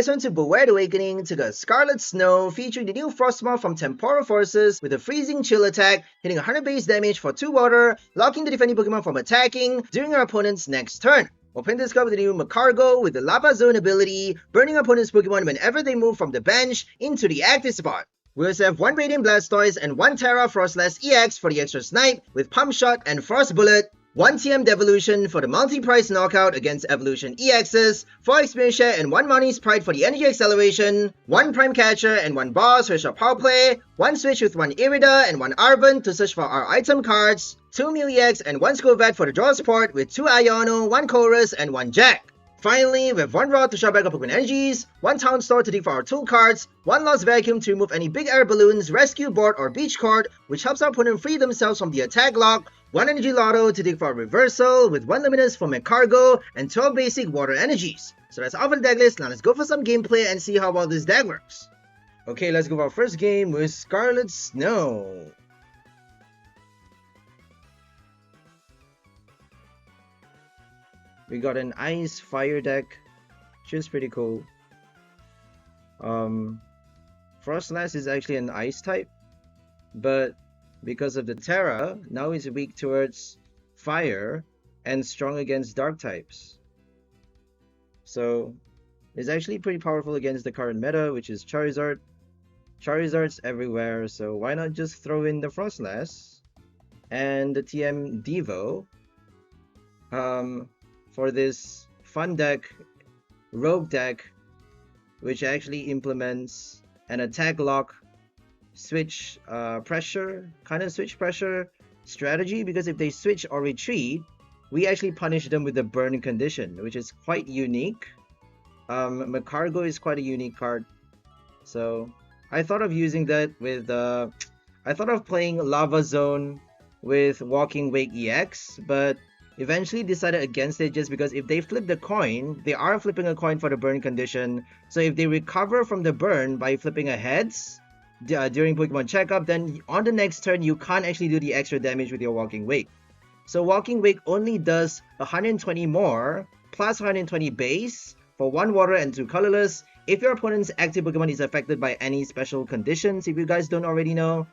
guys, welcome to Beware the Awakening. Took a Scarlet Snow featuring the new Frosmoth from Temporal Forces with a freezing chill attack, hitting 100 base damage for 2 water, locking the defending Pokemon from attacking during our opponent's next turn. We'll pin this card with the new Magcargo with the Lava Zone ability, burning opponent's Pokemon whenever they move from the bench into the active spot. We also have 1 Radiant Blastoise and 1 Tera Froslass EX for the extra snipe with Pump Shot and Frost Bullet, 1 TM Devolution for the multi-price knockout against Evolution EXs, 4 Experience Share and 1 Money's Pride for the Energy Acceleration, 1 Prime Catcher and 1 Boss for short power play, 1 Switch with 1 Irida and 1 Arven to search for our item cards, 2 Milliex and 1 Skwovet for the draw support with 2 Iono, 1 Chorus and 1 Jacq. Finally, we have 1 Rod to shop back up Pokemon energies, 1 Town Store to dig for our tool cards, 1 Lost Vacuum to remove any big air balloons, rescue board, or beach court, which helps our opponent free themselves from the attack lock, 1 Energy Loto to dig for a reversal, with 1 Luminous for Magcargo, and 12 basic water energies. So that's all for the deck list. Now let's go for some gameplay and see how well this deck works. Okay, let's go for our first game with Scarlet Snow. We got an Ice Fire deck, which is pretty cool. Froslass is actually an Ice type, but because of the Tera, now it's weak towards Fire and strong against Dark types. So it's actually pretty powerful against the current meta, which is Charizard. Charizard's everywhere, so why not just throw in the Froslass and the TM Devo for this fun deck, rogue deck, which actually implements an attack lock switch pressure, kind of switch pressure strategy, because if they switch or retreat, we actually punish them with the burn condition, which is quite unique. Magcargo is quite a unique card, so I thought of using that with I thought of playing Lava Zone with Walking Wake EX, but eventually decided against it just because if they flip the coin, they are flipping a coin for the burn condition. So if they recover from the burn by flipping a heads during Pokemon checkup, then on the next turn you can't actually do the extra damage with your Walking Wake. So Walking Wake only does 120 more plus 120 base for 1 water and 2 colorless if your opponent's active Pokemon is affected by any special conditions, if you guys don't already know.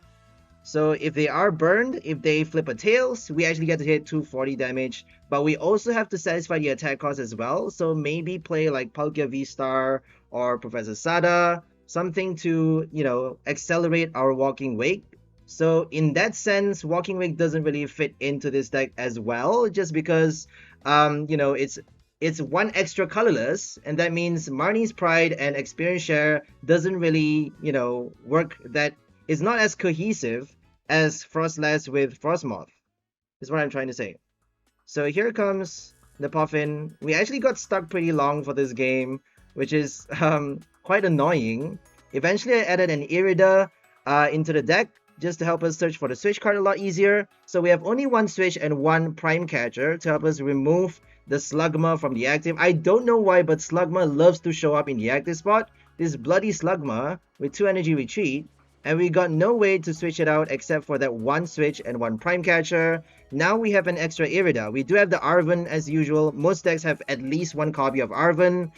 So if they are burned, if they flip a tails, we actually get to hit 240 damage, but we also have to satisfy the attack cost as well. So maybe play like Palkia V-Star or Professor Sada, something to, you know, accelerate our Walking Wake. So in that sense, Walking Wake doesn't really fit into this deck as well, just because you know, it's 1 extra colorless, and that means Marnie's Pride and Experience Share doesn't really, you know, work. That is not as cohesive as Froslass with Frosmoth, is what I'm trying to say. So here comes the Poffin. We actually got stuck pretty long for this game, which is quite annoying. Eventually I added an Irida into the deck just to help us search for the Switch card a lot easier. So we have only 1 Switch and 1 Prime Catcher to help us remove the Slugma from the active. I don't know why, but Slugma loves to show up in the active spot. This bloody Slugma with 2 energy retreat, and we got no way to switch it out except for that 1 Switch and 1 Prime Catcher. Now we have an extra Irida. We do have the Arven as usual. Most decks have at least 1 copy of Arven.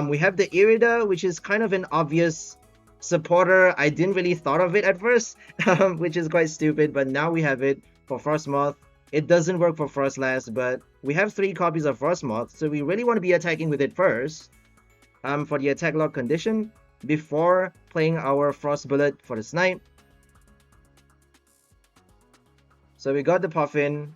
We have the Irida, which is kind of an obvious supporter. I didn't really thought of it at first, which is quite stupid, but now we have it for Frosmoth. It doesn't work for Froslass, but we have 3 copies of Frosmoth, so we really want to be attacking with it first for the attack lock condition before playing our Frost Bullet for the snipe. So we got the Poffin,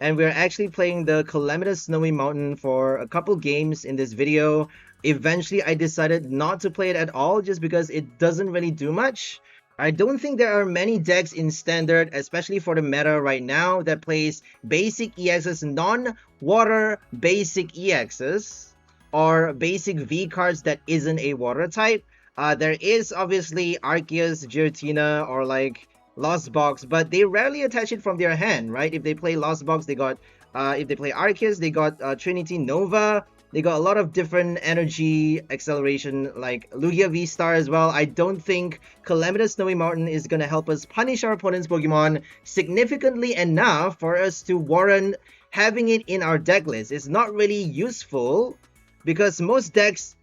and we're actually playing the Calamitous Snowy Mountain for a couple games in this video. Eventually I decided not to play it at all just because it doesn't really do much. I don't think there are many decks in Standard, especially for the meta right now, that plays basic EXs, non-water basic EXs, or basic V cards that isn't a water type. There is obviously Arceus, Giratina, or like Lost Box, but they rarely attach it from their hand, right? If they play Lost Box, they got if they play Arceus, they got Trinity Nova. They got a lot of different energy acceleration, like Lugia V-Star as well. I don't think Calamitous Snowy Mountain is going to help us punish our opponent's Pokemon significantly enough for us to warrant having it in our deck list. It's not really useful Because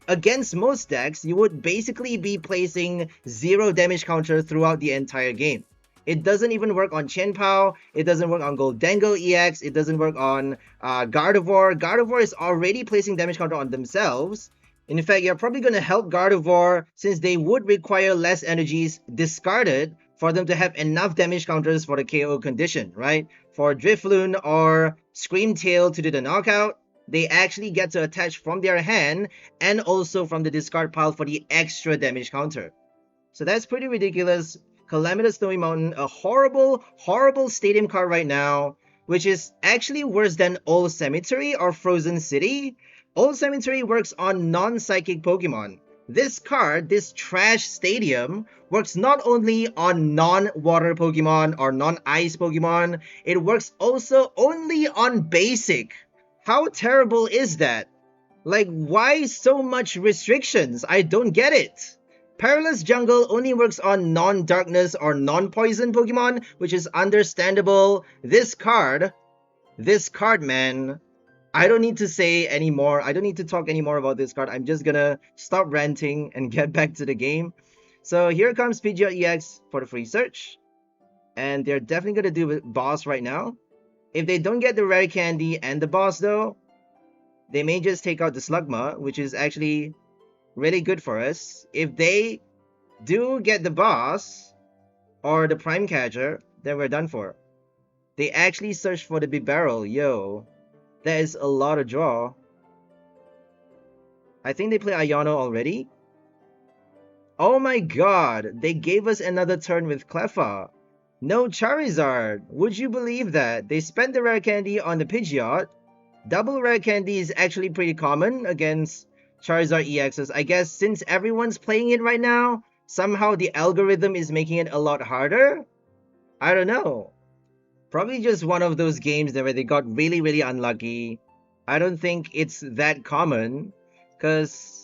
against most decks, you would basically be placing 0 damage counter throughout the entire game. It doesn't even work on Chien-Pao, it doesn't work on Gholdengo EX, it doesn't work on Gardevoir. Gardevoir is already placing damage counter on themselves. In fact, you're probably going to help Gardevoir since they would require less energies discarded for them to have enough damage counters for the KO condition, right? For Drifloon or Screamtail to do the knockout, they actually get to attach from their hand and also from the discard pile for the extra damage counter. So that's pretty ridiculous. Calamitous Snowy Mountain, a horrible, horrible stadium card right now, which is actually worse than Old Cemetery or Frozen City. Old Cemetery works on non-psychic Pokemon. This card, this trash stadium, works not only on non-water Pokemon or non-ice Pokemon, it works also only on basic. How terrible is that? Like, why so much restrictions? I don't get it. Perilous Jungle only works on non-darkness or non-poison Pokemon, which is understandable. This card, man, I don't need to say anymore. I don't need to talk anymore about this card. I'm just gonna stop ranting and get back to the game. So here comes Pidgeot EX for the free search. And they're definitely gonna do boss right now. If they don't get the rare candy and the boss though, they may just take out the Slugma, which is actually really good for us. If they do get the boss or the Prime Catcher, then we're done for. They actually search for the Bibarel. Yo, that is a lot of draw. I think they play Iono already. Oh my god, they gave us another turn with Cleffa. No Charizard. Would you believe that? They spent the rare candy on the Pidgeot. Double rare candy is actually pretty common against Charizard EXs. I guess since everyone's playing it right now, somehow the algorithm is making it a lot harder. I don't know. Probably just one of those games where they got really, really unlucky. I don't think it's that common. Because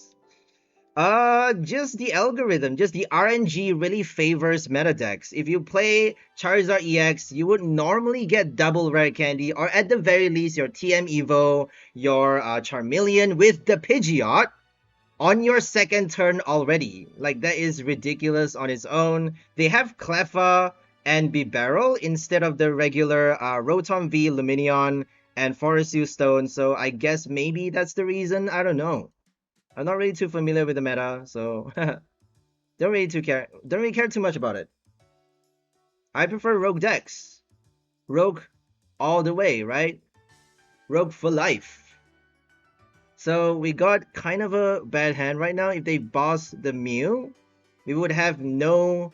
just the algorithm, just the RNG really favors meta decks. If you play Charizard EX, you would normally get double rare candy, or at the very least your TM Evo, your Charmeleon with the Pidgeot on your second turn already. Like, that is ridiculous on its own. They have Cleffa and Bibarel instead of the regular Rotom V, Lumineon, and Forest Stone, so I guess maybe that's the reason. I don't know. I'm not really too familiar with the meta, so don't really care too much about it. I prefer Rogue decks. Rogue all the way, right? Rogue for life. So we got kind of a bad hand right now. If they boss the Mew, we would have no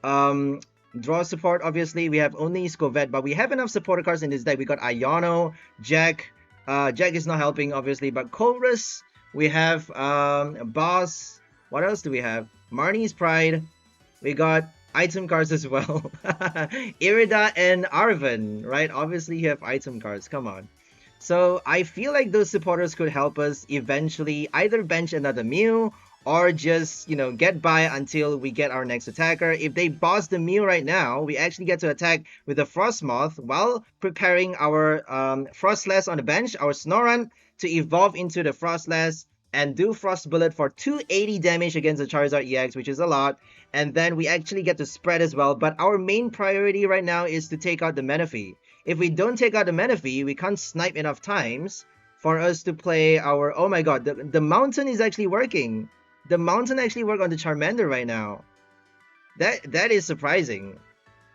draw support. Obviously, we have only Skwovet, but we have enough supporter cards in this deck. We got Iono, Jacq. Jacq is not helping, obviously, but Colress. We have Boss. What else do we have? Marnie's Pride. We got item cards as well. Irida and Arven, right? Obviously, you have item cards. Come on. So I feel like those supporters could help us eventually either bench another Mew or just, you know, get by until we get our next attacker. If they boss the Mew right now, we actually get to attack with the Frosmoth while preparing our Froslass on the bench, our Snorunt, to evolve into the Froslass and do Frost Bullet for 280 damage against the Charizard EX, which is a lot. And then we actually get to spread as well. But our main priority right now is to take out the Menafee. If we don't take out the Menafee, we can't snipe enough times for us to play our... Oh my god, the Mountain is actually working. The Mountain actually worked on the Charmander right now. That is surprising.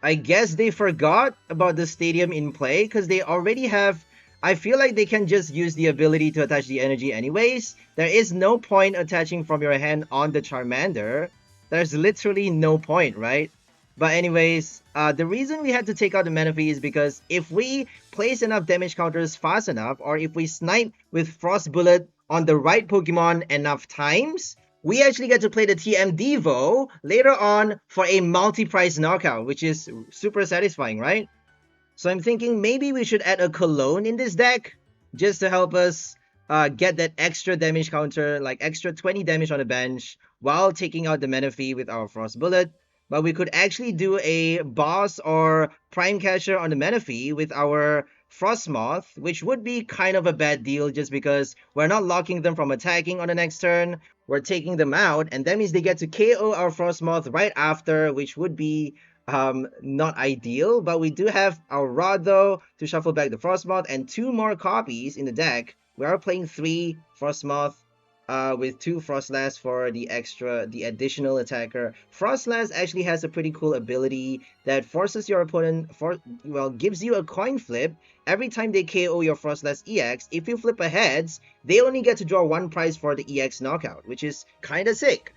I guess they forgot about the stadium in play because they already have... I feel like they can just use the ability to attach the energy anyways. There is no point attaching from your hand on the Charmander. There's literally no point, right? But anyways, the reason we had to take out the Menafee is because if we place enough damage counters fast enough, or if we snipe with Frost Bullet on the right Pokemon enough times, we actually get to play the TM Devo later on for a multi-price knockout, which is super satisfying, right? So I'm thinking maybe we should add a Cologne in this deck just to help us get that extra damage counter, like extra 20 damage on the bench while taking out the Menafee with our Frost Bullet. But we could actually do a boss or Prime Catcher on the Menafee with our Frosmoth, which would be kind of a bad deal just because we're not locking them from attacking on the next turn. We're taking them out, and that means they get to KO our Frosmoth right after, which would be not ideal. But we do have our Rod though to shuffle back the Frosmoth and 2 more copies in the deck. We are playing 3 Frosmoth with 2 Froslass for the additional attacker. Froslass actually has a pretty cool ability that forces your opponent, gives you a coin flip every time they KO your Froslass EX. If you flip a heads, they only get to draw 1 prize for the EX knockout, which is kinda sick.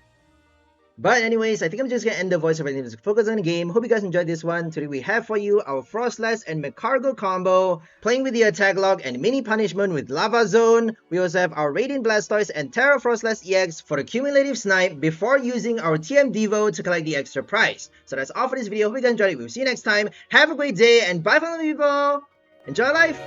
But anyways, I think I'm just gonna end the voiceover and just focus on the game. Hope you guys enjoyed this one. Today we have for you our Froslass and Magcargo combo, playing with the attack log and mini punishment with Lava Zone. We also have our Radiant Blastoise and Terra Froslass EX for the cumulative snipe before using our TM Devo to collect the extra prize. So that's all for this video. Hope you guys enjoyed it. We'll see you next time. Have a great day and bye for the people. Enjoy life.